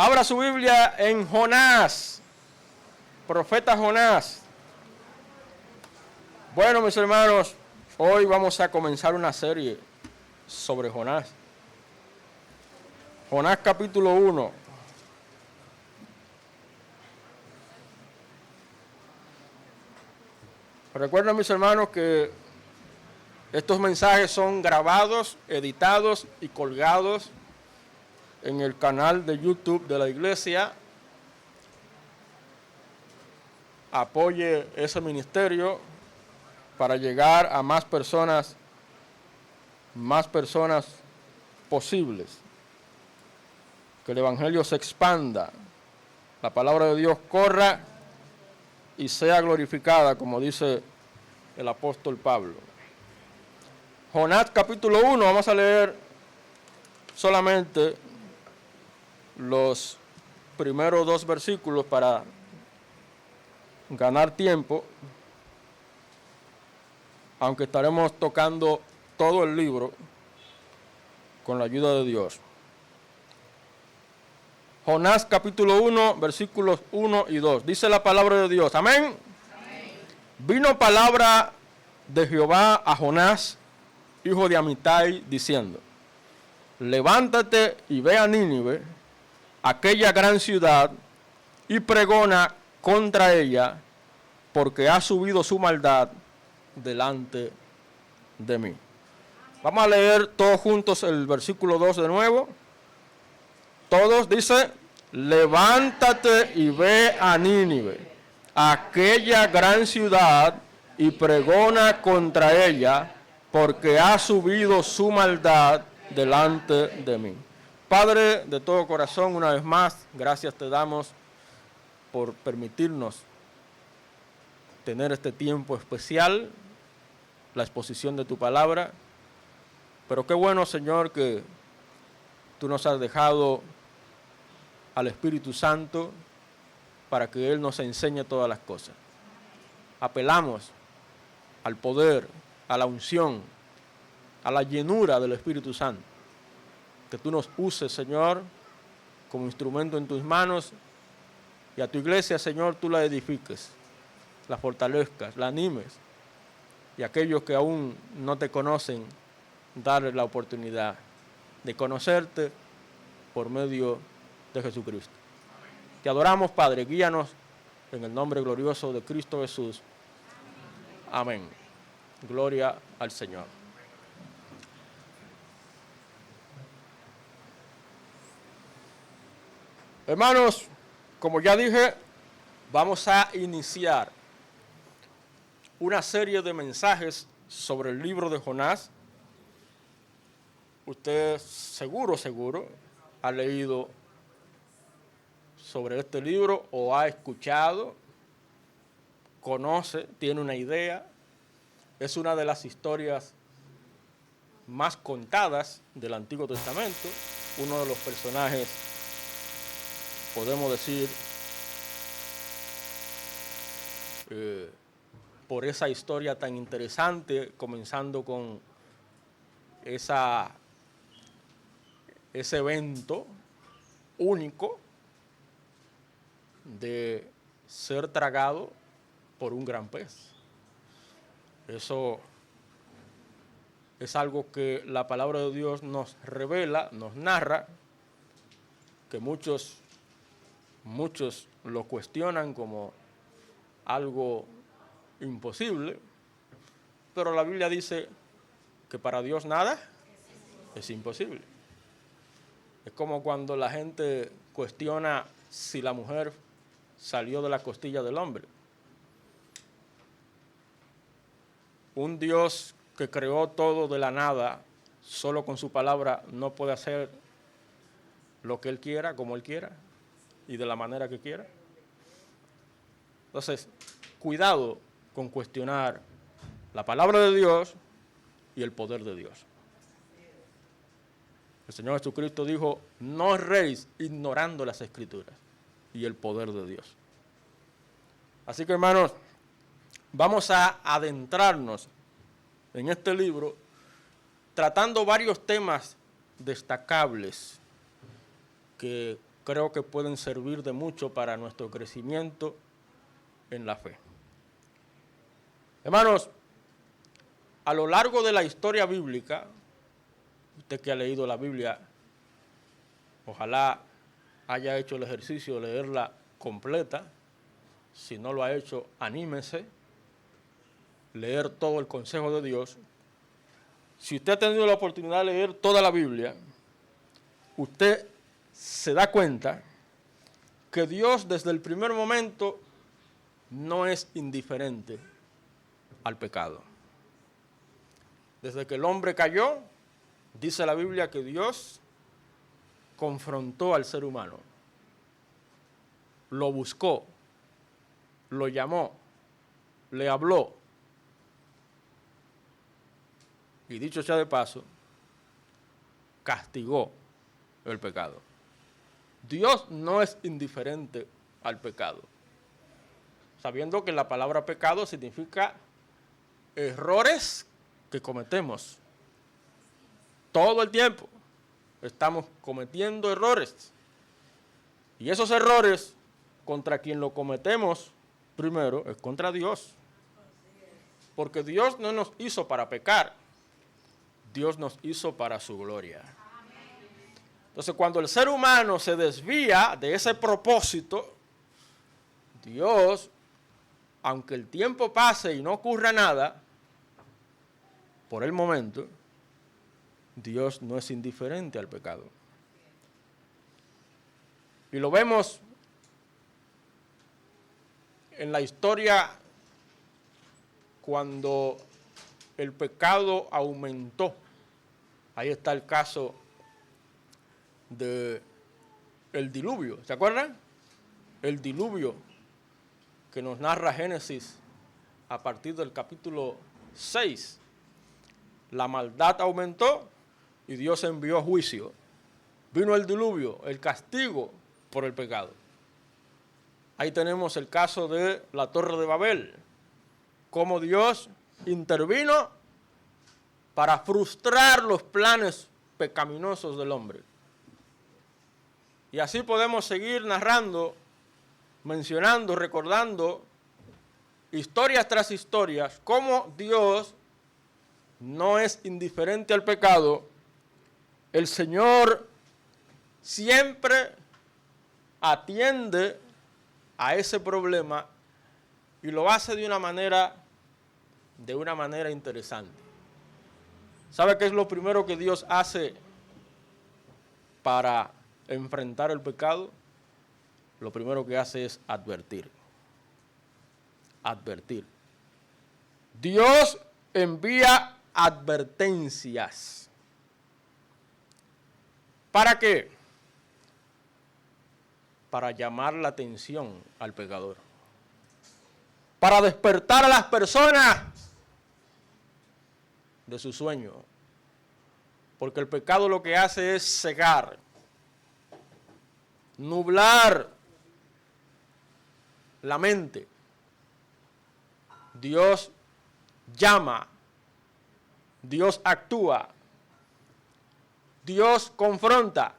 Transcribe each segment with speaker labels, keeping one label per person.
Speaker 1: Abra su Biblia en Jonás, profeta Jonás. Bueno, mis hermanos, hoy vamos a comenzar una serie sobre Jonás. Jonás capítulo 1. Recuerden, mis hermanos, que estos mensajes son grabados, editados y colgados en el canal de YouTube de la iglesia. Apoye ese ministerio para llegar a más personas posibles. Que el evangelio se expanda, la palabra de Dios corra y sea glorificada, como dice el apóstol Pablo. Jonás capítulo 1, vamos a leer solamente los primeros 2 versículos para ganar tiempo, aunque estaremos tocando todo el libro con la ayuda de Dios. Jonás capítulo 1, versículos 1 y 2. Dice la palabra de Dios. Amén. Amén. Vino palabra de Jehová a Jonás, hijo de Amitai, diciendo: levántate y ve a Nínive, aquella gran ciudad, y pregona contra ella, porque ha subido su maldad delante de mí. Vamos a leer todos juntos el versículo 2 de nuevo. Todos, dice: levántate y ve a Nínive, aquella gran ciudad, y pregona contra ella, porque ha subido su maldad delante de mí. Padre, de todo corazón, una vez más, gracias te damos por permitirnos tener este tiempo especial, la exposición de tu palabra. Pero qué bueno, Señor, que tú nos has dejado al Espíritu Santo para que Él nos enseñe todas las cosas. Apelamos al poder, a la unción, a la llenura del Espíritu Santo. Que tú nos uses, Señor, como instrumento en tus manos, y a tu iglesia, Señor, tú la edifiques, la fortalezcas, la animes, y a aquellos que aún no te conocen, darles la oportunidad de conocerte por medio de Jesucristo. Te adoramos, Padre, guíanos en el nombre glorioso de Cristo Jesús. Amén. Gloria al Señor. Hermanos, como ya dije, vamos a iniciar una serie de mensajes sobre el libro de Jonás. Usted seguro ha leído sobre este libro o ha escuchado, conoce, tiene una idea. Es una de las historias más contadas del Antiguo Testamento, uno de los personajes, podemos decir, por esa historia tan interesante, comenzando con ese evento único de ser tragado por un gran pez. Eso es algo que la palabra de Dios nos revela, nos narra, que muchos lo cuestionan como algo imposible, pero la Biblia dice que para Dios nada es imposible. Es como cuando la gente cuestiona si la mujer salió de la costilla del hombre. Un Dios que creó todo de la nada, solo con su palabra, no puede hacer lo que Él quiera, como Él quiera, y de la manera que quiera. Entonces, cuidado con cuestionar la palabra de Dios y el poder de Dios. El Señor Jesucristo dijo: no erréis ignorando las Escrituras y el poder de Dios. Así que, hermanos, vamos a adentrarnos en este libro tratando varios temas destacables que creo que pueden servir de mucho para nuestro crecimiento en la fe. Hermanos, a lo largo de la historia bíblica, usted que ha leído la Biblia, ojalá haya hecho el ejercicio de leerla completa. Si no lo ha hecho, anímese, leer todo el consejo de Dios. Si usted ha tenido la oportunidad de leer toda la Biblia, usted se da cuenta que Dios desde el primer momento no es indiferente al pecado. Desde que el hombre cayó, dice la Biblia que Dios confrontó al ser humano, lo buscó, lo llamó, le habló. Y dicho sea de paso, castigó el pecado. Dios no es indiferente al pecado, sabiendo que la palabra pecado significa errores que cometemos. Todo el tiempo estamos cometiendo errores. Y esos errores, contra quien lo cometemos primero, es contra Dios. Porque Dios no nos hizo para pecar, Dios nos hizo para su gloria. Entonces, cuando el ser humano se desvía de ese propósito, Dios, aunque el tiempo pase y no ocurra nada, por el momento, Dios no es indiferente al pecado. Y lo vemos en la historia cuando el pecado aumentó. Ahí está el caso del diluvio. ¿Se acuerdan? El diluvio que nos narra Génesis a partir del capítulo 6. La maldad aumentó y Dios envió juicio. Vino el diluvio, el castigo por el pecado. Ahí tenemos el caso de la Torre de Babel, cómo Dios intervino para frustrar los planes pecaminosos del hombre. Y así podemos seguir narrando, mencionando, recordando, historias tras historias, cómo Dios no es indiferente al pecado. El Señor siempre atiende a ese problema y lo hace de una manera interesante. ¿Sabe qué es lo primero que Dios hace para enfrentar el pecado? Lo primero que hace es advertir. Advertir. Dios envía advertencias. ¿Para qué? Para llamar la atención al pecador. Para despertar a las personas de su sueño. Porque el pecado lo que hace es cegar, nublar la mente. Dios llama, Dios actúa, Dios confronta,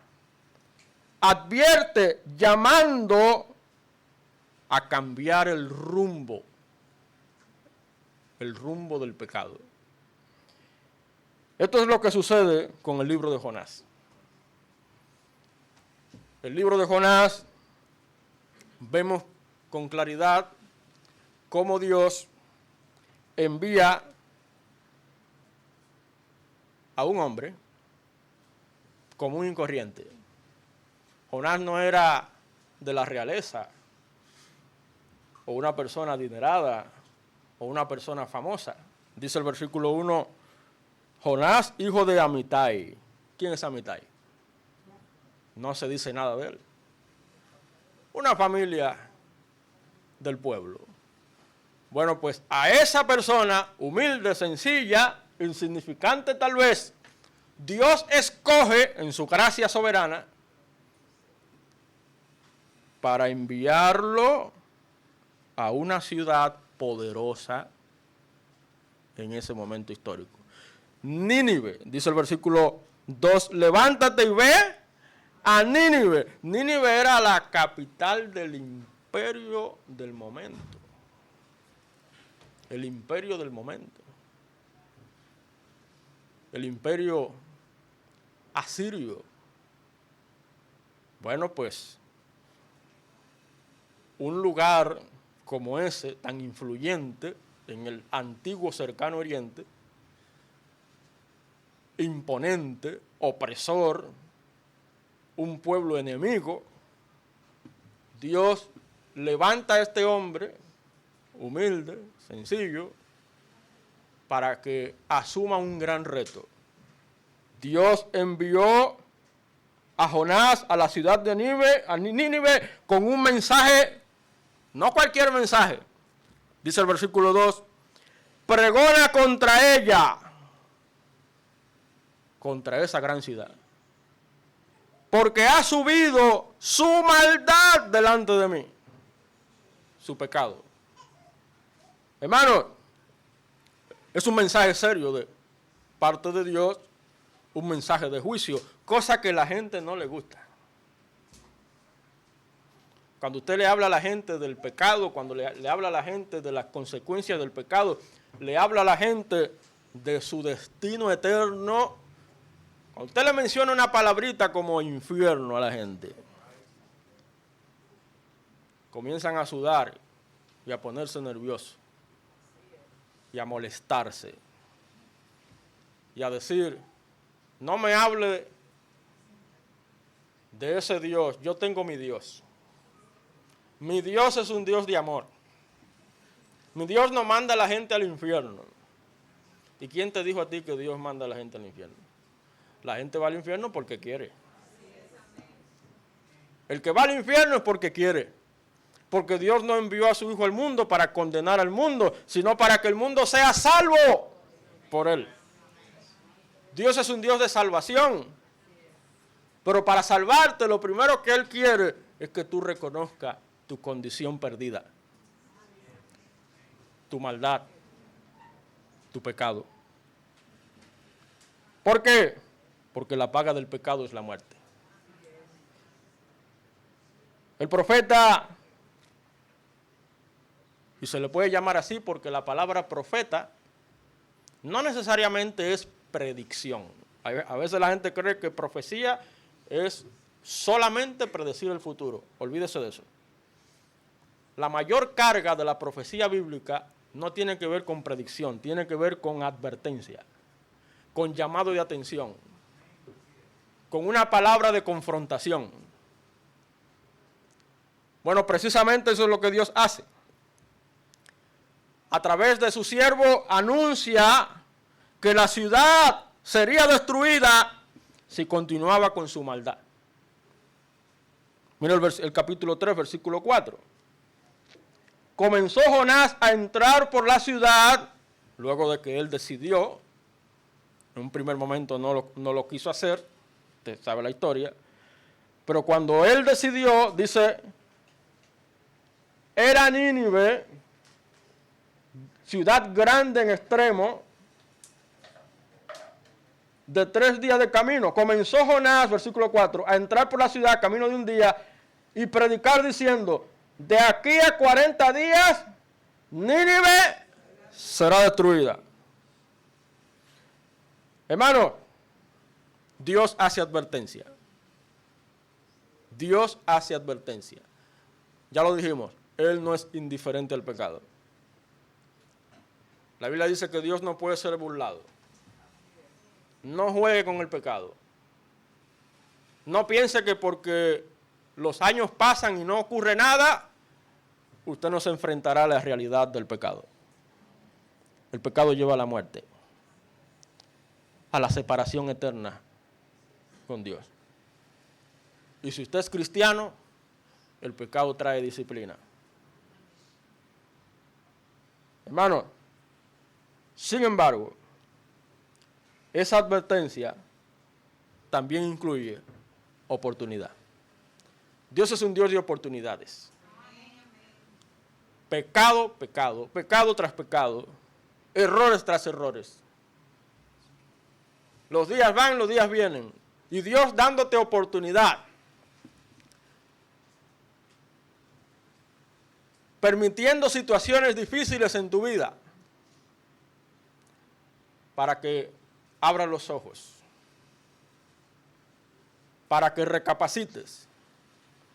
Speaker 1: advierte llamando a cambiar el rumbo del pecado. Esto es lo que sucede con el libro de Jonás. El libro de Jonás, vemos con claridad cómo Dios envía a un hombre común y corriente. Jonás no era de la realeza, o una persona adinerada, o una persona famosa. Dice el versículo 1, Jonás, hijo de Amitai. ¿Quién es Amitai? No se dice nada de él. Una familia del pueblo. Bueno, pues a esa persona, humilde, sencilla, insignificante tal vez, Dios escoge en su gracia soberana para enviarlo a una ciudad poderosa en ese momento histórico. Nínive, dice el versículo 2, levántate y ve a Nínive. Nínive era la capital del imperio del momento. El imperio del momento. El imperio asirio. Bueno, pues, un lugar como ese, tan influyente en el antiguo cercano oriente, imponente, opresor, un pueblo enemigo, Dios levanta a este hombre, humilde, sencillo, para que asuma un gran reto. Dios envió a Jonás a la ciudad de Nínive con un mensaje, no cualquier mensaje. Dice el versículo 2, pregona contra ella, contra esa gran ciudad, porque ha subido su maldad delante de mí, su pecado. Hermano, es un mensaje serio de parte de Dios, un mensaje de juicio, cosa que a la gente no le gusta. Cuando usted le habla a la gente del pecado, cuando le habla a la gente de las consecuencias del pecado, le habla a la gente de su destino eterno, cuando usted le menciona una palabrita como infierno a la gente, comienzan a sudar y a ponerse nerviosos y a molestarse y a decir, no me hable de ese Dios, yo tengo mi Dios. Mi Dios es un Dios de amor. Mi Dios no manda a la gente al infierno. ¿Y quién te dijo a ti que Dios manda a la gente al infierno? La gente va al infierno porque quiere. El que va al infierno es porque quiere. Porque Dios no envió a su Hijo al mundo para condenar al mundo, sino para que el mundo sea salvo por Él. Dios es un Dios de salvación. Pero para salvarte, lo primero que Él quiere es que tú reconozcas tu condición perdida, tu maldad, tu pecado. ¿Por qué? Porque la paga del pecado es la muerte. El profeta, y se le puede llamar así porque la palabra profeta no necesariamente es predicción. A veces la gente cree que profecía es solamente predecir el futuro. Olvídese de eso. La mayor carga de la profecía bíblica no tiene que ver con predicción, tiene que ver con advertencia, con llamado de atención, con una palabra de confrontación. Bueno, precisamente eso es lo que Dios hace. A través de su siervo anuncia que la ciudad sería destruida si continuaba con su maldad. Mira el capítulo 3, versículo 4. Comenzó Jonás a entrar por la ciudad, luego de que él decidió, en un primer momento no lo quiso hacer, usted sabe la historia, pero cuando él decidió, dice, era Nínive, ciudad grande en extremo, de 3 días de camino. Comenzó Jonás, versículo 4, a entrar por la ciudad, camino de un día, y predicar diciendo, de aquí a 40 días, Nínive será destruida. Hermano, Dios hace advertencia. Dios hace advertencia. Ya lo dijimos, Él no es indiferente al pecado. La Biblia dice que Dios no puede ser burlado. No juegue con el pecado. No piense que porque los años pasan y no ocurre nada, usted no se enfrentará a la realidad del pecado. El pecado lleva a la muerte, a la separación eterna con Dios. Y si usted es cristiano, el pecado trae disciplina. Hermano, sin embargo, esa advertencia también incluye oportunidad. Dios es un Dios de oportunidades. Pecado, pecado, pecado tras pecado, errores tras errores. Los días van, los días vienen. Y Dios dándote oportunidad permitiendo situaciones difíciles en tu vida para que abras los ojos, para que recapacites,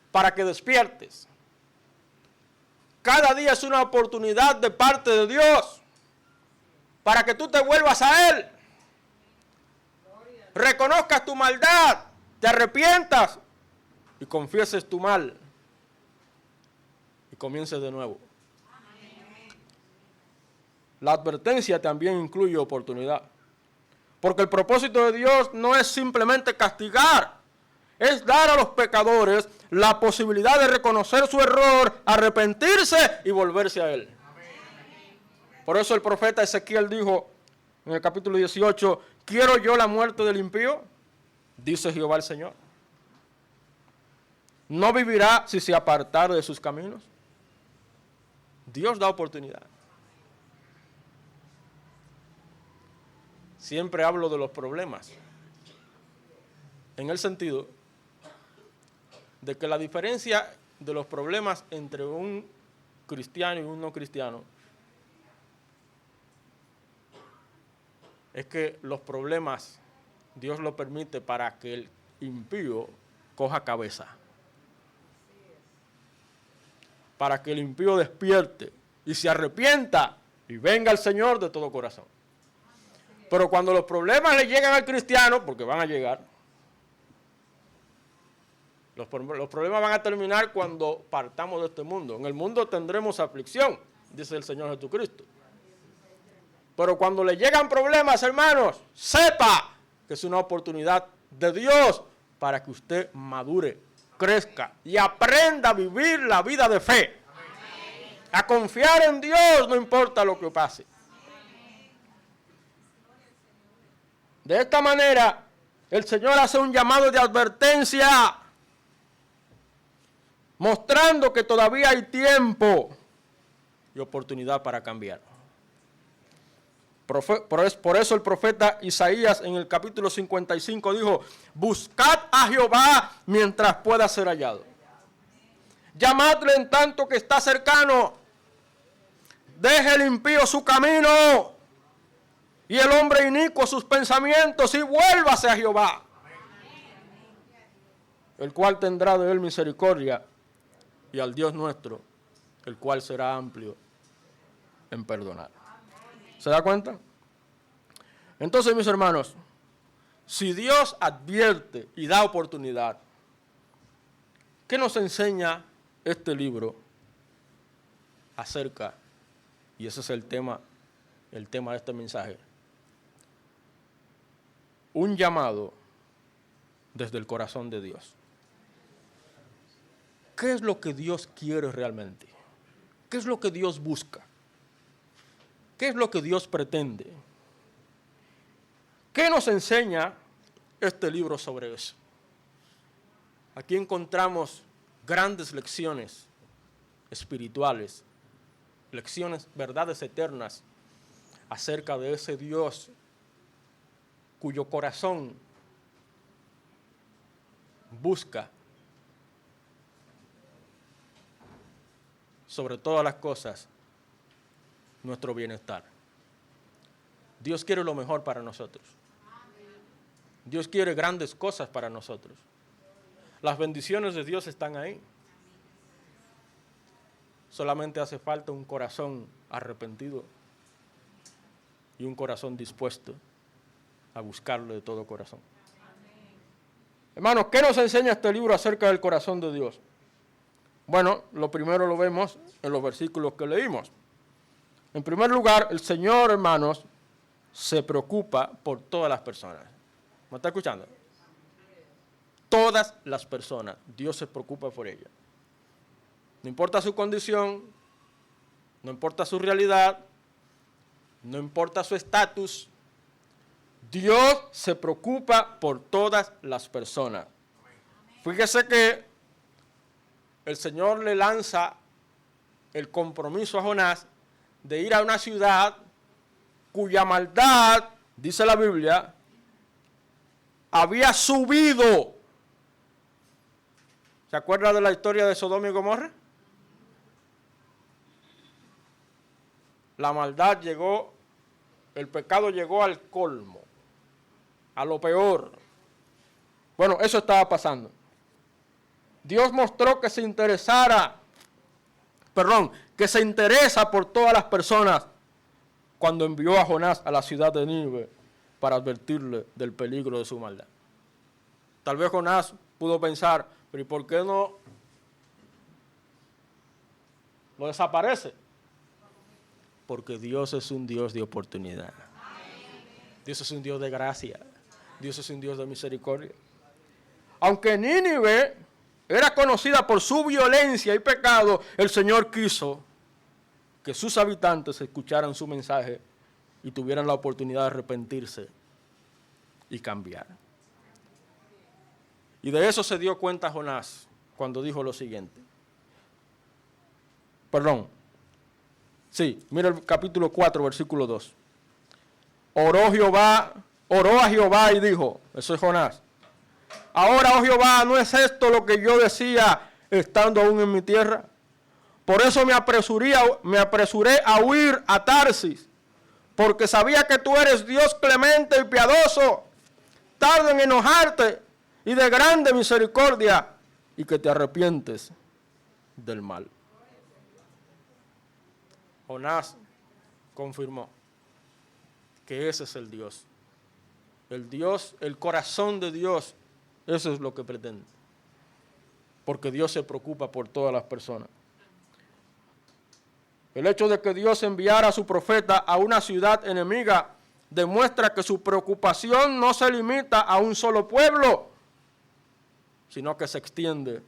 Speaker 1: para que despiertes. Cada día es una oportunidad de parte de Dios para que tú te vuelvas a Él, reconozcas tu maldad, te arrepientas y confieses tu mal y comiences de nuevo. La advertencia también incluye oportunidad, porque el propósito de Dios no es simplemente castigar, es dar a los pecadores la posibilidad de reconocer su error, arrepentirse y volverse a Él. Por eso el profeta Ezequiel dijo en el capítulo 18, ¿quiero yo la muerte del impío? Dice Jehová el Señor. ¿No vivirá si se apartare de sus caminos? Dios da oportunidad. Siempre hablo de los problemas, en el sentido de que la diferencia de los problemas entre un cristiano y un no cristiano es que los problemas Dios los permite para que el impío coja cabeza, para que el impío despierte y se arrepienta y venga al Señor de todo corazón. Pero cuando los problemas le llegan al cristiano, porque van a llegar, los problemas van a terminar cuando partamos de este mundo. En el mundo tendremos aflicción, dice el Señor Jesucristo. Pero cuando le llegan problemas, hermanos, sepa que es una oportunidad de Dios para que usted madure, crezca y aprenda a vivir la vida de fe. A confiar en Dios, no importa lo que pase. De esta manera, el Señor hace un llamado de advertencia, mostrando que todavía hay tiempo y oportunidad para cambiar. Por eso el profeta Isaías en el capítulo 55 dijo, buscad a Jehová mientras pueda ser hallado. Llamadle en tanto que está cercano. Deje el impío su camino y el hombre inicuo sus pensamientos y vuélvase a Jehová, el cual tendrá de él misericordia, y al Dios nuestro, el cual será amplio en perdonar. ¿Se da cuenta? Entonces, mis hermanos, si Dios advierte y da oportunidad, ¿qué nos enseña este libro acerca? Y ese es el tema de este mensaje. Un llamado desde el corazón de Dios. ¿Qué es lo que Dios quiere realmente? ¿Qué es lo que Dios busca? ¿Qué es lo que Dios pretende? ¿Qué nos enseña este libro sobre eso? Aquí encontramos grandes lecciones espirituales, lecciones, verdades eternas acerca de ese Dios cuyo corazón busca sobre todas las cosas nuestro bienestar. Dios quiere lo mejor para nosotros. Dios quiere grandes cosas para nosotros. Las bendiciones de Dios están ahí. Solamente hace falta un corazón arrepentido y un corazón dispuesto a buscarlo de todo corazón. Hermanos, ¿qué nos enseña este libro acerca del corazón de Dios? Bueno, lo primero lo vemos en los versículos que leímos. En primer lugar, el Señor, hermanos, se preocupa por todas las personas. ¿Me está escuchando? Todas las personas, Dios se preocupa por ellas. No importa su condición, no importa su realidad, no importa su estatus, Dios se preocupa por todas las personas. Fíjese que el Señor le lanza el compromiso a Jonás de ir a una ciudad cuya maldad, dice la Biblia, había subido. ¿Se acuerda de la historia de Sodoma y Gomorra? la maldad llegó, el pecado llegó al colmo, a lo peor. Bueno, eso estaba pasando. Dios mostró que se interesa por todas las personas cuando envió a Jonás a la ciudad de Nínive para advertirle del peligro de su maldad. Tal vez Jonás pudo pensar, pero ¿y por qué no lo desaparece? Porque Dios es un Dios de oportunidad. Dios es un Dios de gracia. Dios es un Dios de misericordia. Aunque Nínive era conocida por su violencia y pecado, el Señor quiso que sus habitantes escucharan su mensaje y tuvieran la oportunidad de arrepentirse y cambiar. Y de eso se dio cuenta Jonás cuando dijo lo siguiente. Mira el capítulo 4, versículo 2. Oró a Jehová y dijo, eso es Jonás, ahora, oh Jehová, ¿no es esto lo que yo decía estando aún en mi tierra? Por eso me apresuré a huir a Tarsis, porque sabía que tú eres Dios clemente y piadoso, tardo en enojarte y de grande misericordia, y que te arrepientes del mal. Jonás confirmó que ese es el Dios. El Dios, el corazón de Dios, eso es lo que pretende. Porque Dios se preocupa por todas las personas. El hecho de que Dios enviara a su profeta a una ciudad enemiga demuestra que su preocupación no se limita a un solo pueblo, sino que se extiende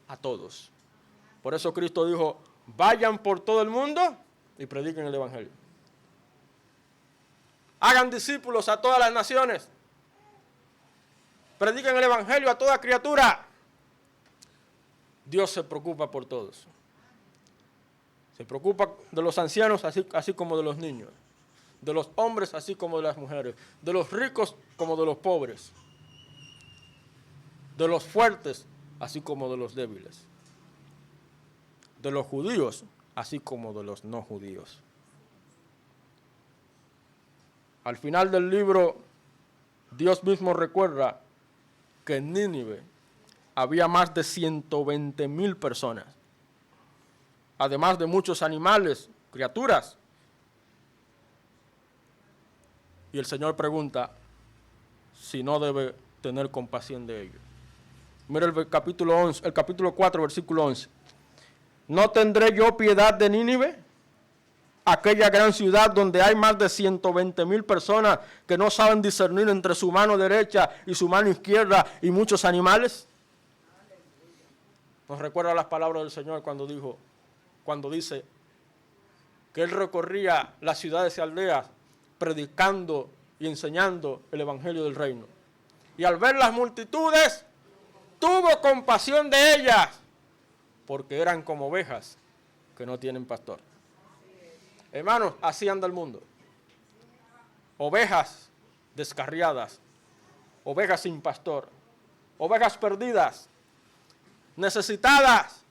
Speaker 1: a todos. Por eso Cristo dijo, vayan por todo el mundo y prediquen el Evangelio. Hagan discípulos a todas las naciones. Prediquen el Evangelio a toda criatura. Dios se preocupa por todos. Se preocupa de los ancianos así como de los niños. De los hombres así como de las mujeres. De los ricos como de los pobres. De los fuertes así como de los débiles. De los judíos así como de los no judíos. Al final del libro, Dios mismo recuerda que en Nínive había más de 120,000 personas, además de muchos animales, criaturas. Y el Señor pregunta si no debe tener compasión de ellos. Mira el capítulo 4, versículo 11. ¿No tendré yo piedad de Nínive? Aquella gran ciudad donde hay más de 120,000 personas que no saben discernir entre su mano derecha y su mano izquierda y muchos animales. Nos recuerda las palabras del Señor cuando dice que Él recorría las ciudades y aldeas predicando y enseñando el Evangelio del Reino. Y al ver las multitudes, tuvo compasión de ellas, porque eran como ovejas que no tienen pastor. Hermanos, así anda el mundo. Ovejas descarriadas, ovejas sin pastor, ovejas perdidas, necesitadas,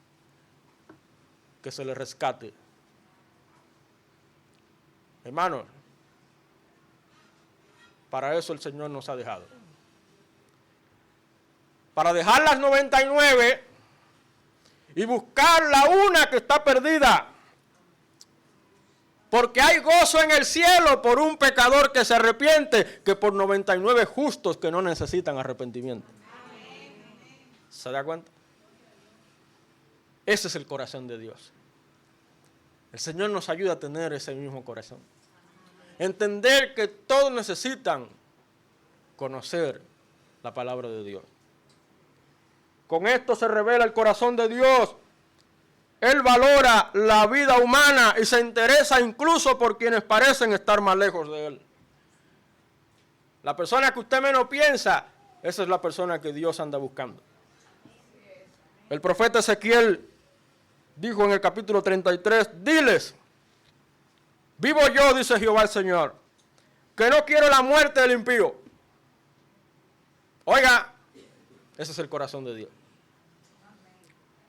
Speaker 1: que se les rescate. Hermanos, para eso el Señor nos ha dejado. Para dejar las 99 y buscar la una que está perdida. Porque hay gozo en el cielo por un pecador que se arrepiente, que por 99 justos que no necesitan arrepentimiento. ¿Se da cuenta? Ese es el corazón de Dios. El Señor nos ayuda a tener ese mismo corazón. Entender que todos necesitan conocer la palabra de Dios. Con esto se revela el corazón de Dios. Él valora la vida humana y se interesa incluso por quienes parecen estar más lejos de Él. La persona que usted menos piensa, esa es la persona que Dios anda buscando. El profeta Ezequiel dijo en el capítulo 33, diles, vivo yo, dice Jehová el Señor, que no quiero la muerte del impío. Oiga, ese es el corazón de Dios.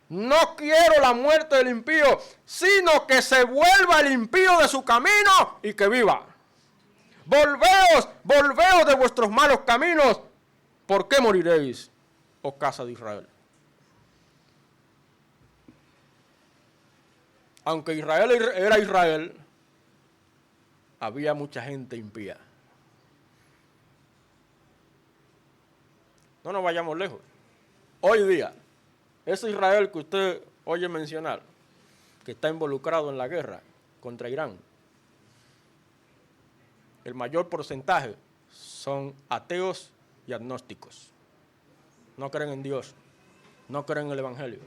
Speaker 1: No quiero la muerte del impío, sino que se vuelva el impío de su camino y que viva. Volveos de vuestros malos caminos. ¿Por qué moriréis, oh casa de Israel? Aunque Israel era Israel, había mucha gente impía. No nos vayamos lejos. Hoy día, ese Israel que usted oye mencionar, que está involucrado en la guerra contra Irán, el mayor porcentaje son ateos y agnósticos. No creen en Dios, no creen en el Evangelio.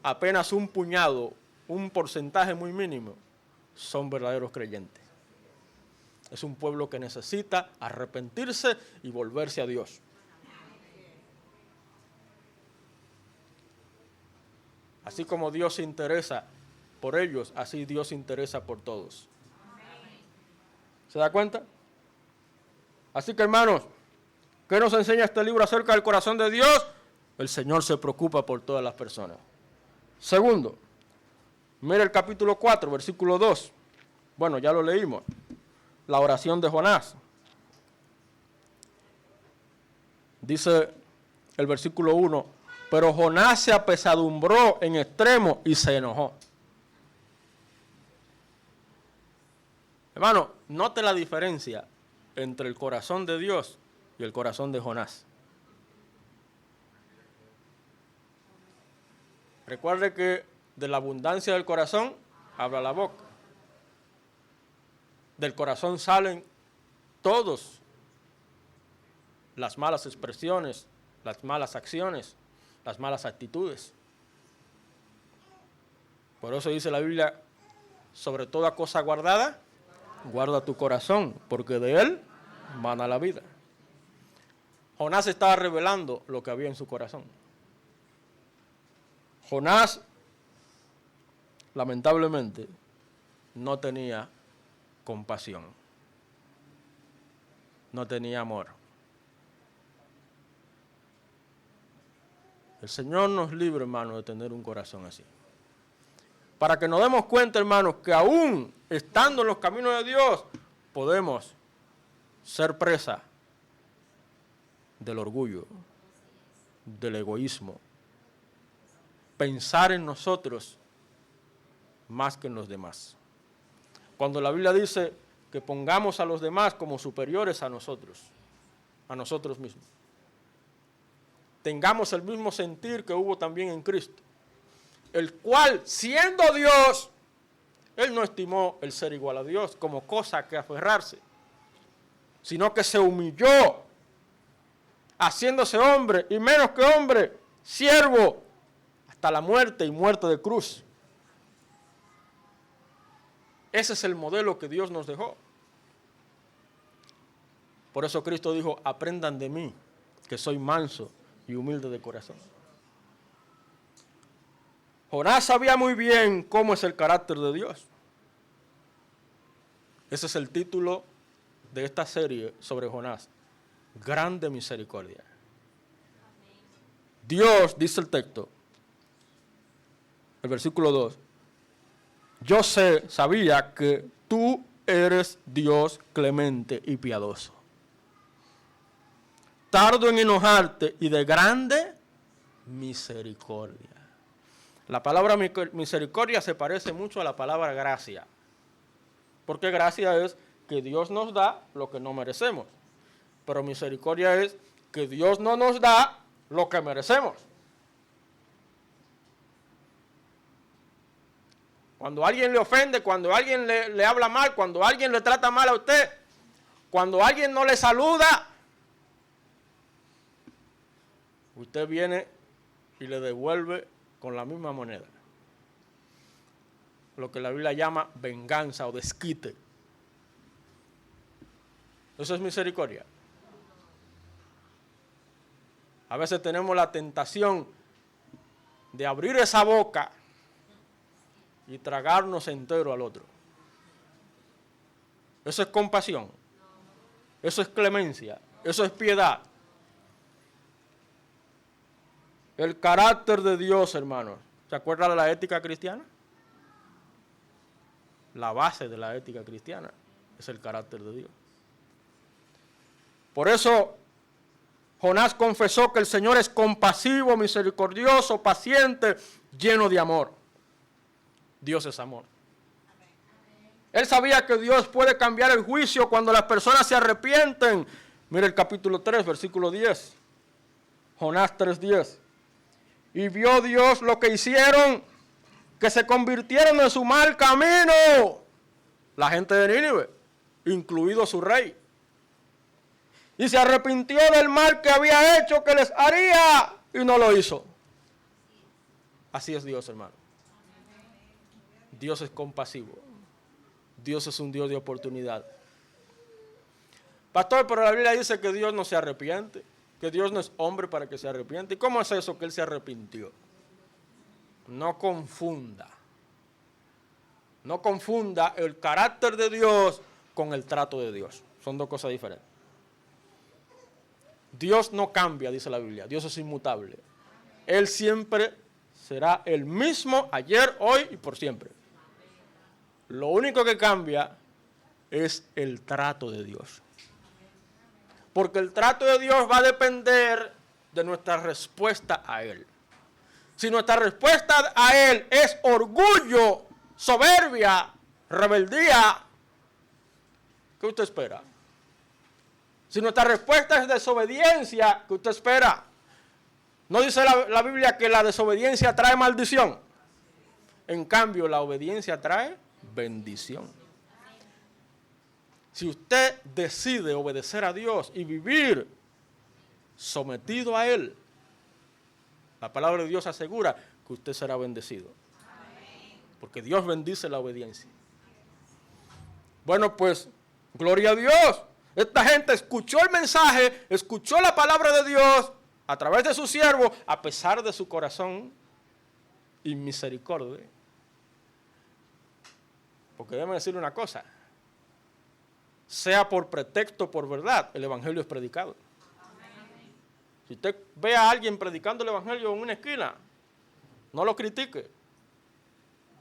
Speaker 1: Apenas un puñado, un porcentaje muy mínimo, son verdaderos creyentes. Es un pueblo que necesita arrepentirse y volverse a Dios. Así como Dios se interesa por ellos, así Dios se interesa por todos. ¿Se da cuenta? Así que, hermanos, ¿qué nos enseña este libro acerca del corazón de Dios? El Señor se preocupa por todas las personas. Segundo, mira el capítulo 4, versículo 2. Bueno, ya lo leímos. La oración de Jonás. Dice el versículo 1, pero Jonás se apesadumbró en extremo y se enojó. Hermano, note la diferencia entre el corazón de Dios y el corazón de Jonás. Recuerde que de la abundancia del corazón habla la boca. Del corazón salen todas las malas expresiones, las malas acciones, las malas actitudes. Por eso dice la Biblia, sobre toda cosa guardada, guarda tu corazón, porque de él mana la vida. Jonás estaba revelando lo que había en su corazón. Jonás, lamentablemente, no tenía compasión, no tenía amor. El Señor nos libre, hermanos, de tener un corazón así. Para que nos demos cuenta, hermanos, que aún estando en los caminos de Dios, podemos ser presa del orgullo, del egoísmo, pensar en nosotros más que en los demás. Cuando la Biblia dice que pongamos a los demás como superiores a nosotros mismos. Tengamos el mismo sentir que hubo también en Cristo, el cual, siendo Dios, Él no estimó el ser igual a Dios como cosa que aferrarse, sino que se humilló, haciéndose hombre, y menos que hombre, siervo, hasta la muerte y muerte de cruz. Ese es el modelo que Dios nos dejó. Por eso Cristo dijo, aprendan de mí, que soy manso y humilde de corazón. Jonás sabía muy bien cómo es el carácter de Dios. Ese es el título de esta serie sobre Jonás. Grande misericordia. Dios, dice el texto, el versículo 2, yo sabía que tú eres Dios clemente y piadoso, tardo en enojarte y de grande misericordia. La palabra misericordia se parece mucho a la palabra gracia, porque gracia es que Dios nos da lo que no merecemos, pero misericordia es que Dios no nos da lo que merecemos. Cuando alguien le ofende, cuando alguien le habla mal, cuando alguien le trata mal a usted, cuando alguien no le saluda, usted viene y le devuelve con la misma moneda. Lo que la Biblia llama venganza o desquite. Eso es misericordia. A veces tenemos la tentación de abrir esa boca y tragarnos entero al otro. Eso es compasión. Eso es clemencia. Eso es piedad. El carácter de Dios, hermanos. ¿Se acuerdan de la ética cristiana? La base de la ética cristiana es el carácter de Dios. Por eso Jonás confesó que el Señor es compasivo, misericordioso, paciente, lleno de amor. Dios es amor. Él sabía que Dios puede cambiar el juicio cuando las personas se arrepienten. Mire el capítulo 3, versículo 10. Jonás 3:10. Y vio Dios lo que hicieron, que se convirtieron en su mal camino. La gente de Nínive, incluido su rey. Y se arrepintió del mal que había hecho, que les haría, y no lo hizo. Así es Dios, hermano. Dios es compasivo. Dios es un Dios de oportunidad. Pastor, pero la Biblia dice que Dios no se arrepiente, que Dios no es hombre para que se arrepiente. ¿Y cómo es eso que Él se arrepintió? No confunda. No confunda el carácter de Dios con el trato de Dios. Son dos cosas diferentes. Dios no cambia, dice la Biblia. Dios es inmutable. Él siempre será el mismo ayer, hoy y por siempre. Lo único que cambia es el trato de Dios. Porque el trato de Dios va a depender de nuestra respuesta a Él. Si nuestra respuesta a Él es orgullo, soberbia, rebeldía, ¿qué usted espera? Si nuestra respuesta es desobediencia, ¿qué usted espera? ¿No dice la Biblia que la desobediencia trae maldición? En cambio, la obediencia trae bendición. Si usted decide obedecer a Dios y vivir sometido a Él, la palabra de Dios asegura que usted será bendecido. Porque Dios bendice la obediencia. Bueno, pues, gloria a Dios. Esta gente escuchó el mensaje, escuchó la palabra de Dios a través de su siervo, a pesar de su corazón inmisericordia. Porque déjeme decirle una cosa. Sea por pretexto o por verdad, el evangelio es predicado. Si usted ve a alguien predicando el evangelio en una esquina, no lo critique.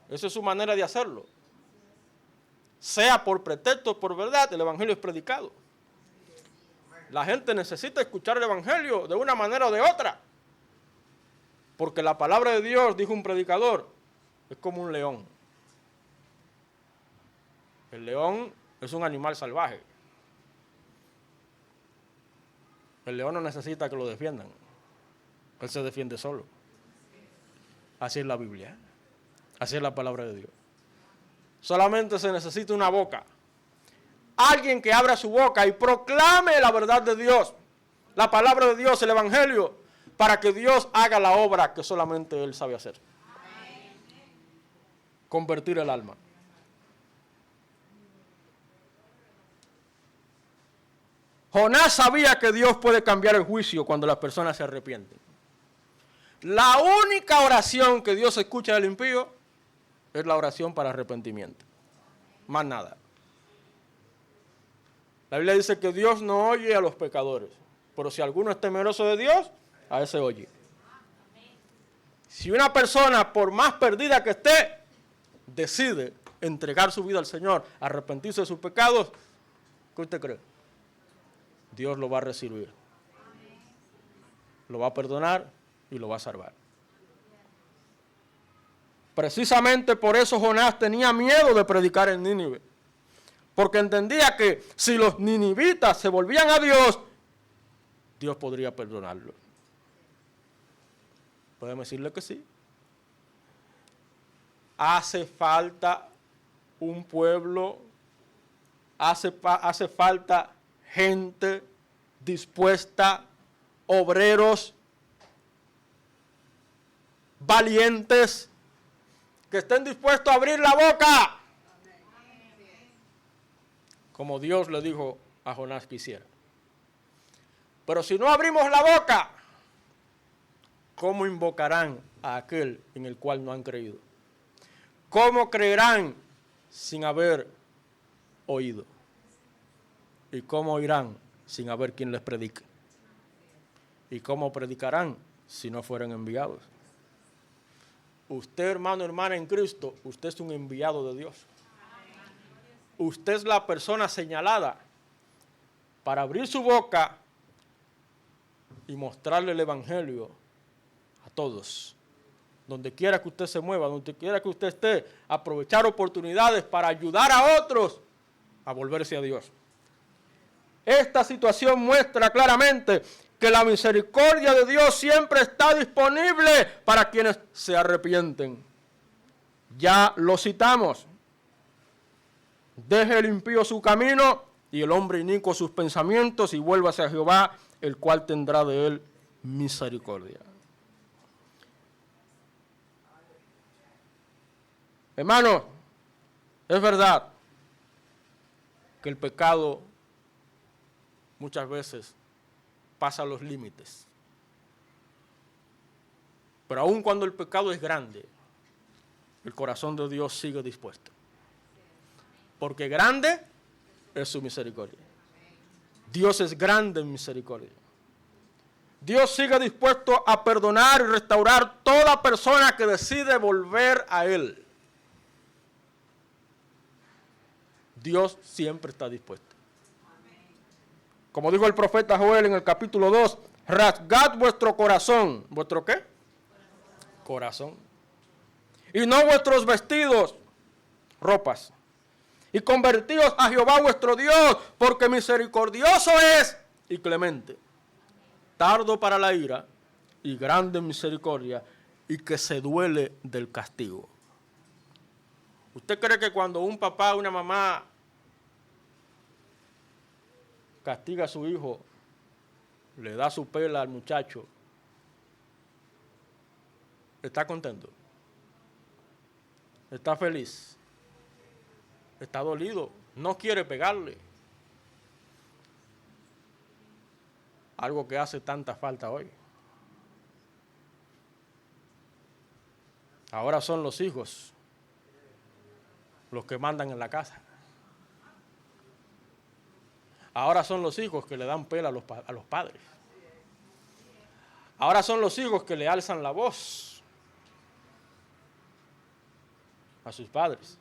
Speaker 1: Esa es su manera de hacerlo. Sea por pretexto o por verdad, el evangelio es predicado. La gente necesita escuchar el evangelio de una manera o de otra. Porque la palabra de Dios, dijo un predicador, es como un león. El león es un animal salvaje. El león no necesita que lo defiendan. Él se defiende solo. Así es la Biblia. Así es la palabra de Dios. Solamente se necesita una boca. Alguien que abra su boca y proclame la verdad de Dios. La palabra de Dios, el evangelio, para que Dios haga la obra que solamente Él sabe hacer. Convertir el alma. Jonás sabía que Dios puede cambiar el juicio cuando las personas se arrepienten. La única oración que Dios escucha del impío es la oración para arrepentimiento. Más nada. La Biblia dice que Dios no oye a los pecadores, pero si alguno es temeroso de Dios, a ese oye. Si una persona, por más perdida que esté, decide entregar su vida al Señor, arrepentirse de sus pecados, ¿qué usted cree? Dios lo va a recibir, lo va a perdonar y lo va a salvar. Precisamente por eso Jonás tenía miedo de predicar en Nínive, porque entendía que si los ninivitas se volvían a Dios, Dios podría perdonarlos. Podemos decirle que sí. Hace falta un pueblo, hace falta gente dispuesta, obreros, valientes, que estén dispuestos a abrir la boca, como Dios le dijo a Jonás que hiciera. Pero si no abrimos la boca, ¿cómo invocarán a aquel en el cual no han creído? ¿Cómo creerán sin haber oído? ¿Y cómo oirán sin haber quien les predique? ¿Y cómo predicarán si no fueran enviados. Usted, hermano, hermana en Cristo, usted es un enviado de Dios. Usted es la persona señalada para abrir su boca y mostrarle el evangelio a todos. Donde quiera que usted se mueva, donde quiera que usted esté, aprovechar oportunidades para ayudar a otros a volverse a Dios. Esta situación muestra claramente que la misericordia de Dios siempre está disponible para quienes se arrepienten. Ya lo citamos. Deje el impío su camino y el hombre inicuo sus pensamientos y vuélvase a Jehová, el cual tendrá de él misericordia. Hermanos, es verdad que el pecado muchas veces pasa los límites. Pero aun cuando el pecado es grande, el corazón de Dios sigue dispuesto. Porque grande es su misericordia. Dios es grande en misericordia. Dios sigue dispuesto a perdonar y restaurar toda persona que decide volver a Él. Dios siempre está dispuesto. Como dijo el profeta Joel en el capítulo 2, rasgad vuestro corazón. ¿Vuestro qué? Corazón. Y no vuestros vestidos, ropas. Y convertíos a Jehová vuestro Dios, porque misericordioso es y clemente, tardo para la ira y grande en misericordia, y que se duele del castigo. ¿Usted cree que cuando un papá o una mamá castiga a su hijo, le da su pela al muchacho, está contento? ¿Está feliz? Está dolido, no quiere pegarle. Algo que hace tanta falta hoy. Ahora son los hijos los que mandan en la casa. Ahora son los hijos que le dan pela a los padres. Ahora son los hijos que le alzan la voz a sus padres.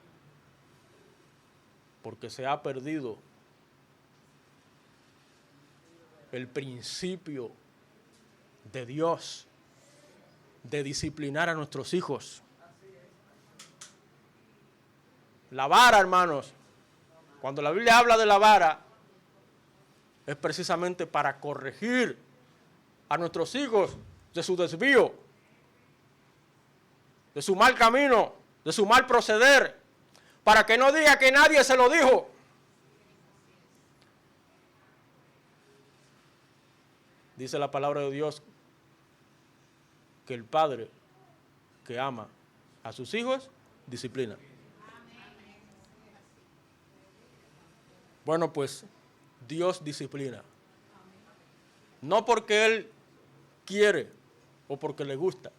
Speaker 1: Porque se ha perdido el principio de Dios de disciplinar a nuestros hijos. La vara, hermanos, cuando la Biblia habla de la vara, es precisamente para corregir a nuestros hijos de su desvío, de su mal camino, de su mal proceder, para que no diga que nadie se lo dijo. Dice la palabra de Dios que el padre que ama a sus hijos disciplina. Bueno, pues Dios disciplina. No porque Él quiere o porque le gusta,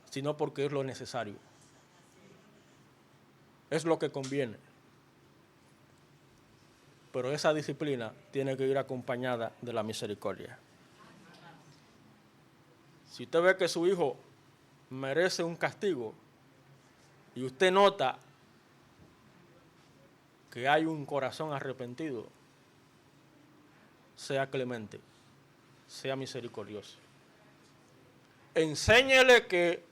Speaker 1: sino porque es lo necesario. Es lo que conviene. Pero esa disciplina tiene que ir acompañada de la misericordia. Si usted ve que su hijo merece un castigo y usted nota que hay un corazón arrepentido, sea clemente, sea misericordioso. Enséñele que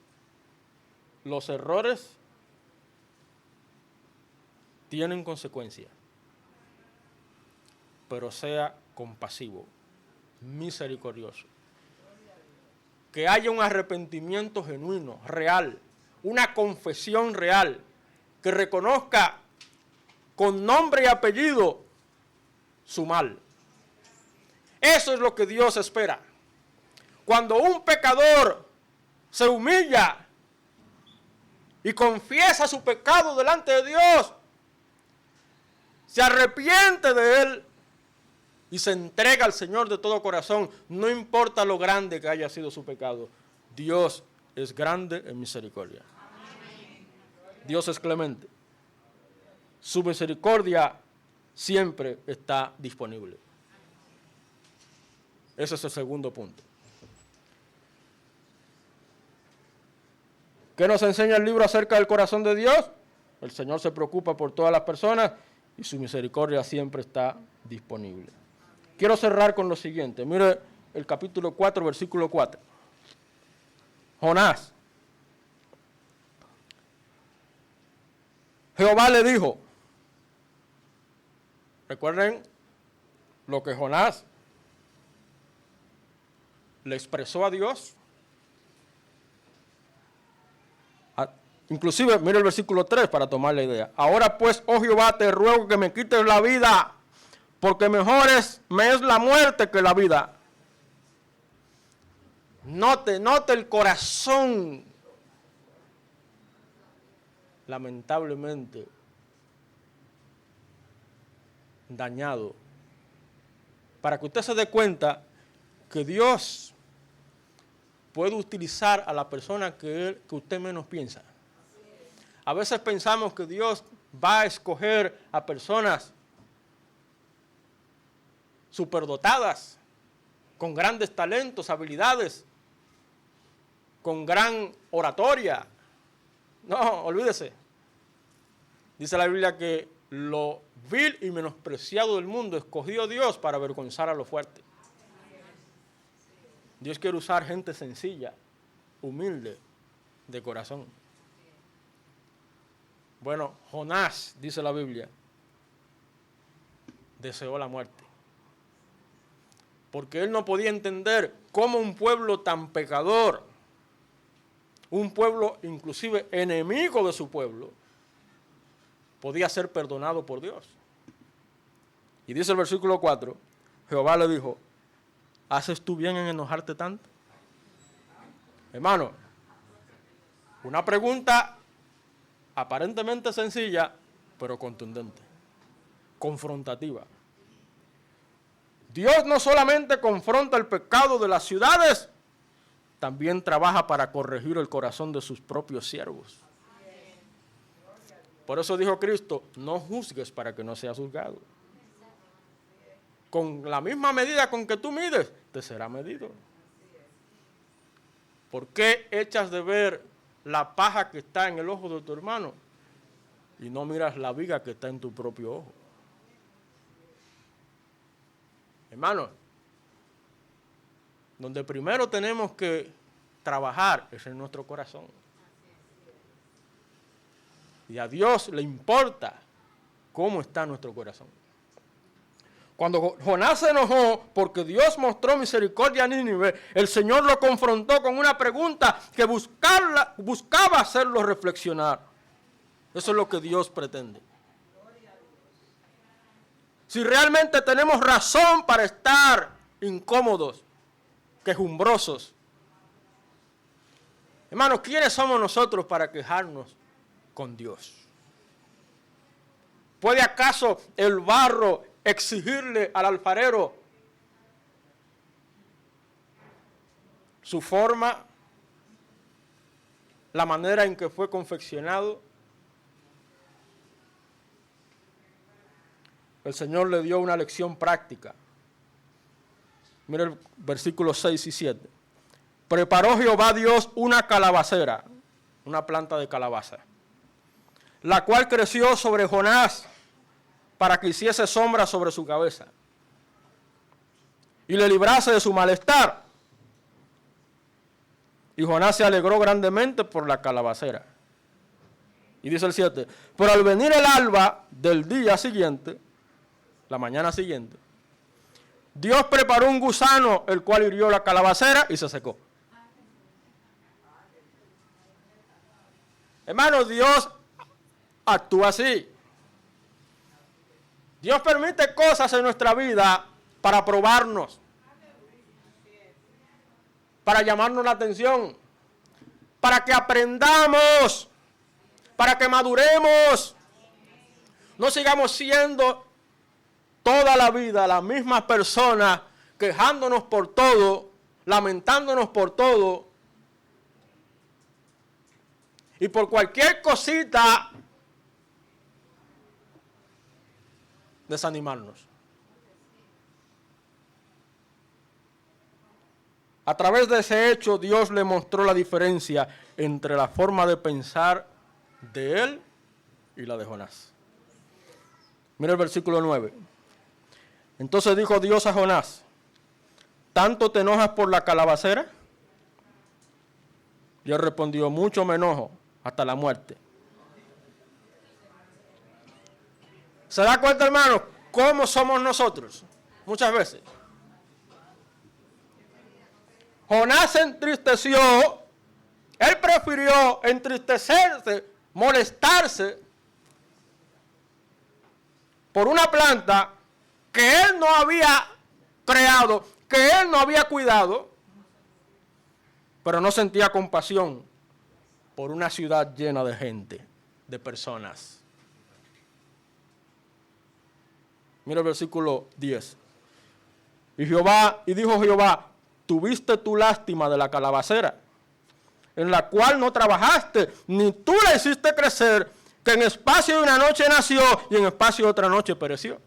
Speaker 1: los errores tienen consecuencias, pero sea compasivo, misericordioso. Que haya un arrepentimiento genuino, real, una confesión real, que reconozca con nombre y apellido su mal. Eso es lo que Dios espera. Cuando un pecador se humilla y confiesa su pecado delante de Dios, se arrepiente de él y se entrega al Señor de todo corazón, no importa lo grande que haya sido su pecado. Dios es grande en misericordia. Dios es clemente. Su misericordia siempre está disponible. Ese es el segundo punto. ¿Qué nos enseña el libro acerca del corazón de Dios? El Señor se preocupa por todas las personas y su misericordia siempre está disponible. Quiero cerrar con lo siguiente. Mire el capítulo 4, versículo 4. Jonás. Jehová le dijo, recuerden lo que Jonás le expresó a Dios. Inclusive, mire el versículo 3 para tomar la idea. Ahora pues, oh Jehová, te ruego que me quites la vida, porque mejor me es la muerte que la vida. Note el corazón, lamentablemente, dañado. Para que usted se dé cuenta que Dios puede utilizar a la persona que usted menos piensa. A veces pensamos que Dios va a escoger a personas superdotadas, con grandes talentos, habilidades, con gran oratoria. No, olvídese. Dice la Biblia que lo vil y menospreciado del mundo escogió Dios para avergonzar a los fuertes. Dios quiere usar gente sencilla, humilde, de corazón. Bueno, Jonás, dice la Biblia, deseó la muerte. Porque él no podía entender cómo un pueblo tan pecador, un pueblo inclusive enemigo de su pueblo, podía ser perdonado por Dios. Y dice el versículo 4, Jehová le dijo, ¿haces tú bien en enojarte tanto? Hermano, una pregunta aparentemente sencilla, pero contundente, confrontativa. Dios no solamente confronta el pecado de las ciudades, también trabaja para corregir el corazón de sus propios siervos. Por eso dijo Cristo, no juzgues para que no seas juzgado. Con la misma medida con que tú mides, te será medido. ¿Por qué echas de ver la paja que está en el ojo de tu hermano y no miras la viga que está en tu propio ojo? Hermano, donde primero tenemos que trabajar es en nuestro corazón. Y a Dios le importa cómo está nuestro corazón. Cuando Jonás se enojó porque Dios mostró misericordia a Nínive, el Señor lo confrontó con una pregunta que buscaba hacerlo reflexionar. Eso es lo que Dios pretende. Si realmente tenemos razón para estar incómodos, quejumbrosos, hermanos, ¿quiénes somos nosotros para quejarnos con Dios? ¿Puede acaso el barro exigirle al alfarero su forma, la manera en que fue confeccionado? El Señor le dio una lección práctica. Mira el versículos 6 y 7. Preparó Jehová Dios una calabacera, una planta de calabaza, la cual creció sobre Jonás para que hiciese sombra sobre su cabeza y le librase de su malestar. Y Jonás se alegró grandemente por la calabacera. Y dice el 7, pero al venir el alba del día siguiente, la mañana siguiente, Dios preparó un gusano, el cual hirió la calabacera y se secó. Hermano, Dios actúa así. Dios permite cosas en nuestra vida para probarnos, para llamarnos la atención, para que aprendamos, para que maduremos. No sigamos siendo toda la vida la misma persona, quejándonos por todo, lamentándonos por todo, y por cualquier cosita desanimarnos. A través de ese hecho, Dios le mostró la diferencia entre la forma de pensar de él y la de Jonás. Mira el versículo 9. Entonces dijo Dios a Jonás, ¿tanto te enojas por la calabacera? Y él respondió, mucho me enojo, hasta la muerte. ¿Se da cuenta, hermano, cómo somos nosotros? Muchas veces. Jonás se entristeció, él prefirió entristecerse, molestarse por una planta que él no había creado, que él no había cuidado, pero no sentía compasión por una ciudad llena de gente, de personas. Mira el versículo 10. Y dijo Jehová, tuviste tu lástima de la calabacera, en la cual no trabajaste, ni tú la hiciste crecer, que en espacio de una noche nació y en espacio de otra noche pereció.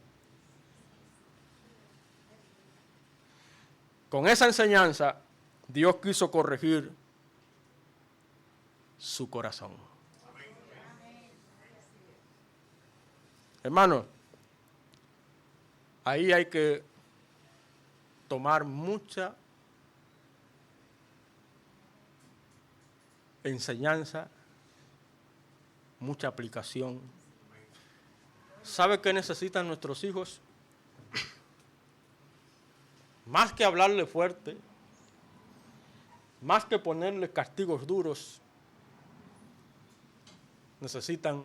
Speaker 1: Con esa enseñanza, Dios quiso corregir su corazón. Hermano, ahí hay que tomar mucha enseñanza, mucha aplicación. ¿Sabe qué necesitan nuestros hijos? Más que hablarle fuerte, más que ponerle castigos duros, necesitan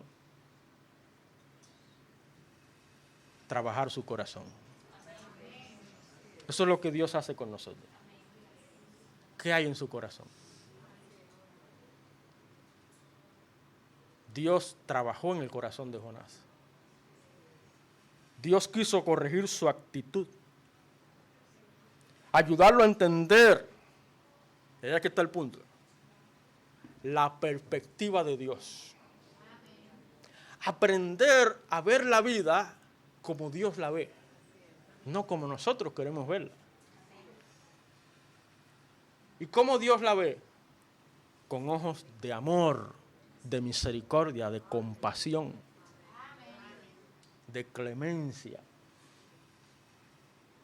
Speaker 1: trabajar su corazón. Eso es lo que Dios hace con nosotros. ¿Qué hay en su corazón? Dios trabajó en el corazón de Jonás. Dios quiso corregir su actitud, ayudarlo a entender, y aquí está el punto, la perspectiva de Dios. Aprender a ver la vida como Dios la ve, no como nosotros queremos verla. ¿Y cómo Dios la ve? Con ojos de amor, de misericordia, de compasión, de clemencia.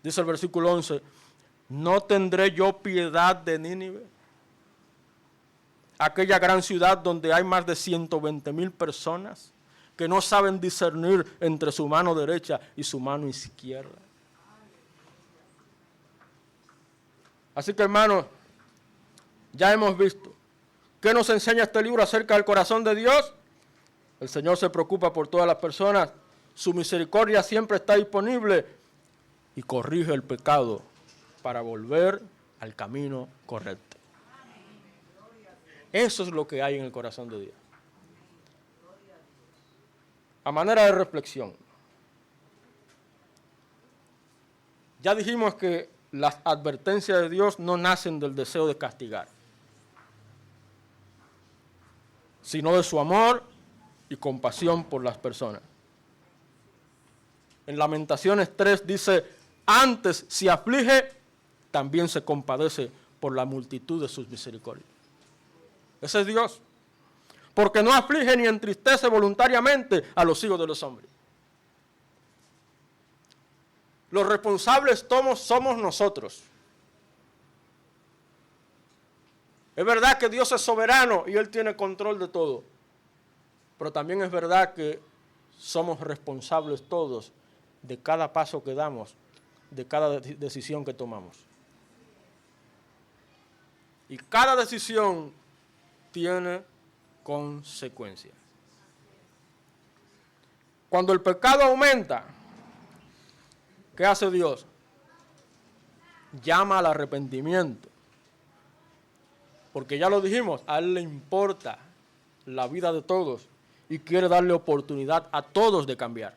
Speaker 1: Dice el versículo 11, ¿no tendré yo piedad de Nínive? Aquella gran ciudad donde hay más de 120,000 personas que no saben discernir entre su mano derecha y su mano izquierda. Así que, hermanos, ya hemos visto. ¿Qué nos enseña este libro acerca del corazón de Dios? El Señor se preocupa por todas las personas. Su misericordia siempre está disponible y corrige el pecado para volver al camino correcto. Eso es lo que hay en el corazón de Dios. A manera de reflexión, ya dijimos que las advertencias de Dios no nacen del deseo de castigar, sino de su amor y compasión por las personas. En Lamentaciones 3 dice, antes si aflige, también se compadece por la multitud de sus misericordias. Ese es Dios, porque no aflige ni entristece voluntariamente a los hijos de los hombres. Los responsables somos nosotros. Es verdad que Dios es soberano y Él tiene control de todo, pero también es verdad que somos responsables todos de cada paso que damos, de cada decisión que tomamos. Y cada decisión tiene consecuencias. Cuando el pecado aumenta, ¿qué hace Dios? Llama al arrepentimiento. Porque ya lo dijimos, a Él le importa la vida de todos y quiere darle oportunidad a todos de cambiar.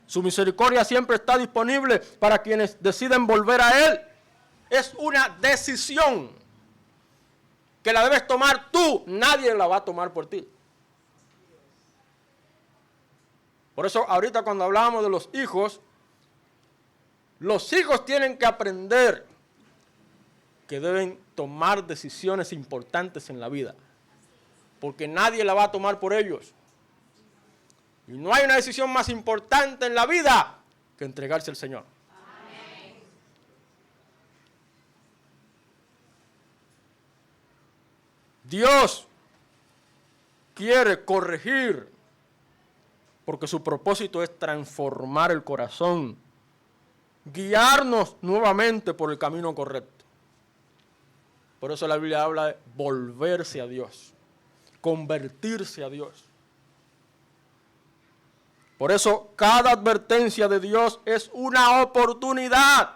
Speaker 1: Su misericordia siempre está disponible para quienes deciden volver a Él. Es una decisión que la debes tomar tú, nadie la va a tomar por ti. Por eso ahorita cuando hablábamos de los hijos tienen que aprender que deben tomar decisiones importantes en la vida, porque nadie la va a tomar por ellos. Y no hay una decisión más importante en la vida que entregarse al Señor. Amén. Dios quiere corregir, porque su propósito es transformar el corazón, guiarnos nuevamente por el camino correcto. Por eso la Biblia habla de volverse a Dios, convertirse a Dios. Por eso cada advertencia de Dios es una oportunidad.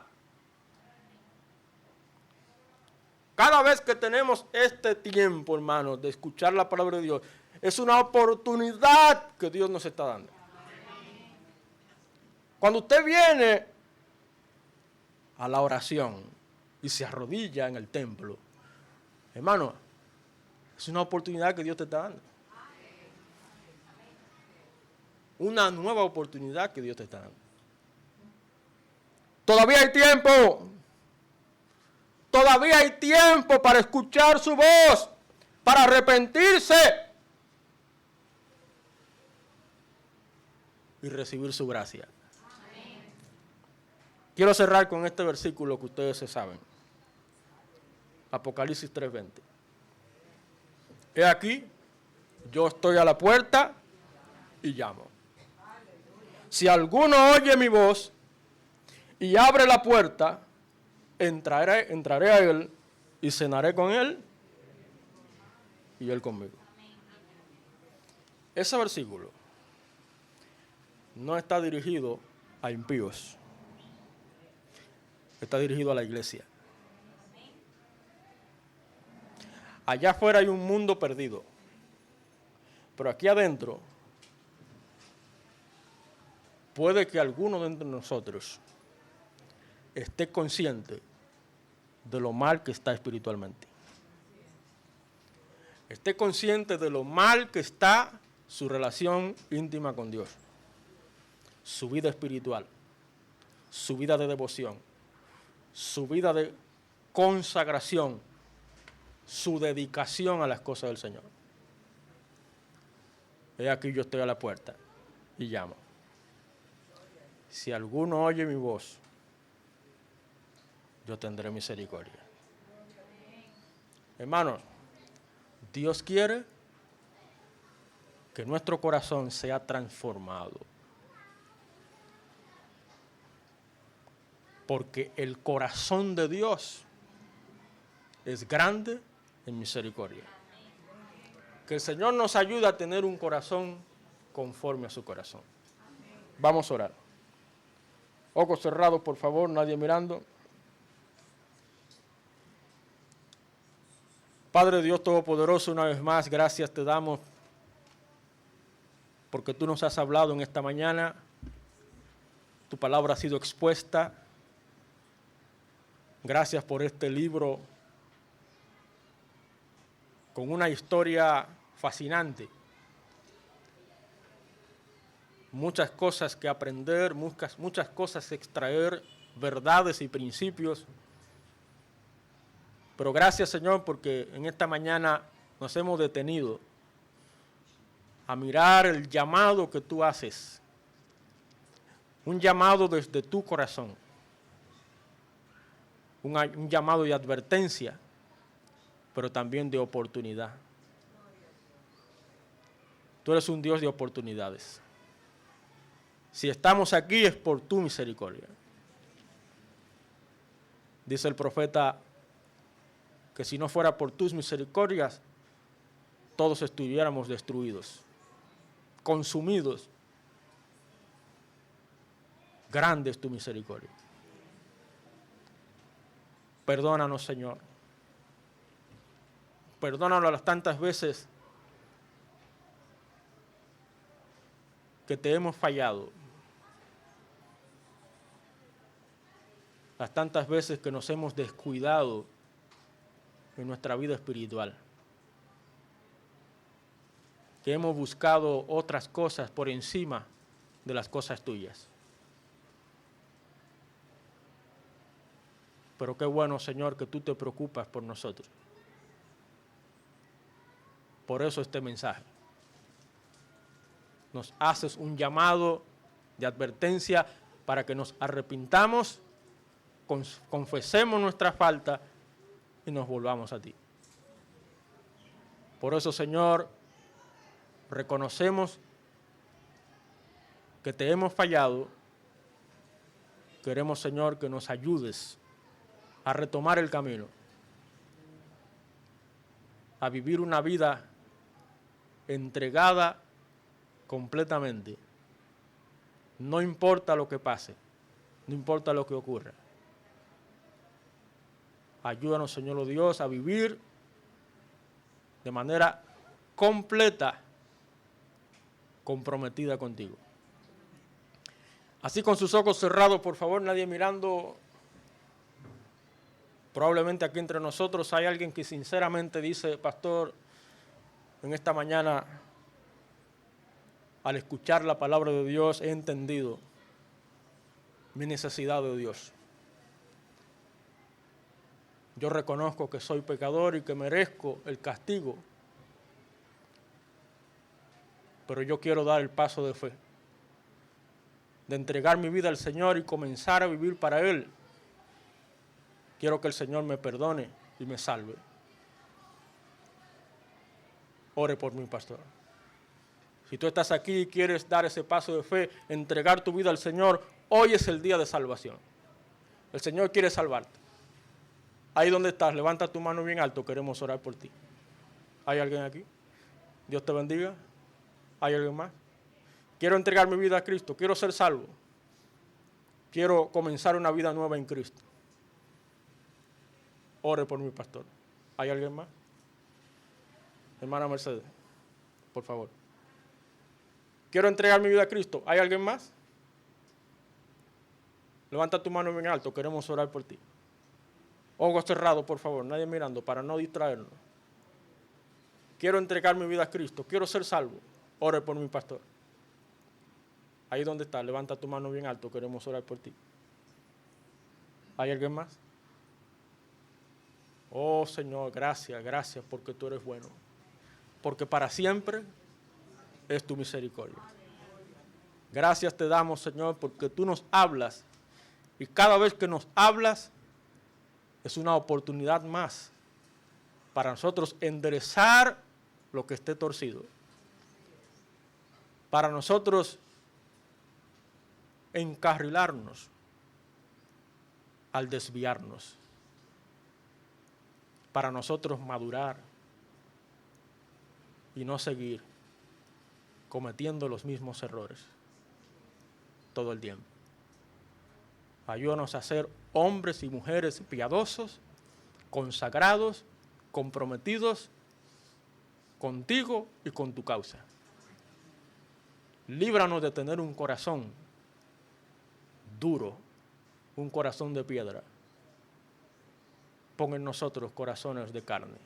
Speaker 1: Cada vez que tenemos este tiempo, hermanos, de escuchar la palabra de Dios, es una oportunidad que Dios nos está dando. Cuando usted viene a la oración y se arrodilla en el templo, hermano, es una oportunidad que Dios te está dando. Una nueva oportunidad que Dios te está dando. Todavía hay tiempo. Todavía hay tiempo para escuchar su voz, para arrepentirse y recibir su gracia. Quiero cerrar con este versículo que ustedes se saben. Apocalipsis 3:20. He aquí, yo estoy a la puerta y llamo. Si alguno oye mi voz y abre la puerta, entraré a él y cenaré con él y él conmigo. Ese versículo no está dirigido a impíos. Está dirigido a la iglesia. Allá afuera hay un mundo perdido, pero aquí adentro puede que alguno de entre nosotros esté consciente de lo mal que está espiritualmente. Esté consciente de lo mal que está su relación íntima con Dios, su vida espiritual, su vida de devoción, su vida de consagración, su dedicación a las cosas del Señor. He aquí yo estoy a la puerta y llamo. Si alguno oye mi voz, yo tendré misericordia. Hermanos, Dios quiere que nuestro corazón sea transformado. Porque el corazón de Dios es grande en misericordia. Que el Señor nos ayude a tener un corazón conforme a su corazón. Vamos a orar. Ojos cerrados, por favor, nadie mirando. Padre Dios Todopoderoso, una vez más, gracias te damos porque tú nos has hablado en esta mañana. Tu palabra ha sido expuesta. Gracias por este libro con una historia fascinante. Muchas cosas que aprender, muchas cosas que extraer, verdades y principios. Pero gracias, Señor, porque en esta mañana nos hemos detenido a mirar el llamado que tú haces. Un llamado desde tu corazón. Un llamado de advertencia, pero también de oportunidad. Tú eres un Dios de oportunidades. Si estamos aquí es por tu misericordia. Dice el profeta que si no fuera por tus misericordias, todos estuviéramos destruidos, consumidos. Grande es tu misericordia. Perdónanos, Señor. Perdónanos las tantas veces que te hemos fallado. Las tantas veces que nos hemos descuidado en nuestra vida espiritual. Que hemos buscado otras cosas por encima de las cosas tuyas. Pero qué bueno, Señor, que tú te preocupas por nosotros. Por eso este mensaje. Nos haces un llamado de advertencia para que nos arrepintamos, confesemos nuestra falta y nos volvamos a ti. Por eso, Señor, reconocemos que te hemos fallado. Queremos, Señor, que nos ayudes a retomar el camino, a vivir una vida entregada completamente. No importa lo que pase, no importa lo que ocurra. Ayúdanos, Señor oh Dios, a vivir de manera completa, comprometida contigo. Así con sus ojos cerrados, por favor, nadie mirando. Probablemente aquí entre nosotros hay alguien que sinceramente dice, pastor, en esta mañana, al escuchar la palabra de Dios, he entendido mi necesidad de Dios. Yo reconozco que soy pecador y que merezco el castigo, pero yo quiero dar el paso de fe, de entregar mi vida al Señor y comenzar a vivir para Él. Quiero que el Señor me perdone y me salve. Ore por mí, pastor. Si tú estás aquí y quieres dar ese paso de fe, entregar tu vida al Señor, hoy es el día de salvación. El Señor quiere salvarte. Ahí donde estás, levanta tu mano bien alto, queremos orar por ti. ¿Hay alguien aquí? Dios te bendiga. ¿Hay alguien más? Quiero entregar mi vida a Cristo, quiero ser salvo. Quiero comenzar una vida nueva en Cristo. Ore por mi pastor. ¿Hay alguien más? Hermana Mercedes, por favor. Quiero entregar mi vida a Cristo. ¿Hay alguien más? Levanta tu mano bien alto, queremos orar por ti. Ojos cerrados, por favor, nadie mirando, para no distraernos. Quiero entregar mi vida a Cristo, quiero ser salvo. Ore por mi pastor. Ahí donde está, levanta tu mano bien alto, queremos orar por ti. ¿Hay alguien más? Oh Señor, gracias, gracias porque tú eres bueno. Porque para siempre es tu misericordia. Gracias te damos, Señor, porque tú nos hablas y cada vez que nos hablas es una oportunidad más para nosotros enderezar lo que esté torcido. Para nosotros encarrilarnos al desviarnos. Para nosotros madurar y no seguir cometiendo los mismos errores todo el tiempo. Ayúdanos a ser hombres y mujeres piadosos, consagrados, comprometidos contigo y con tu causa. Líbranos de tener un corazón duro, un corazón de piedra. Pon en nosotros corazones de carne.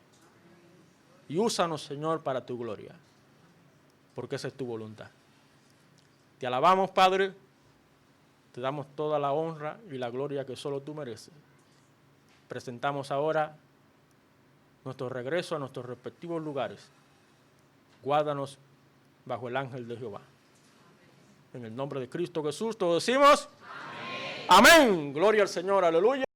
Speaker 1: Y úsanos, Señor, para tu gloria, porque esa es tu voluntad. Te alabamos, Padre, te damos toda la honra y la gloria que solo tú mereces. Presentamos ahora nuestro regreso a nuestros respectivos lugares. Guárdanos bajo el ángel de Jehová. En el nombre de Cristo Jesús, todos decimos amén. Amén. Gloria al Señor, aleluya.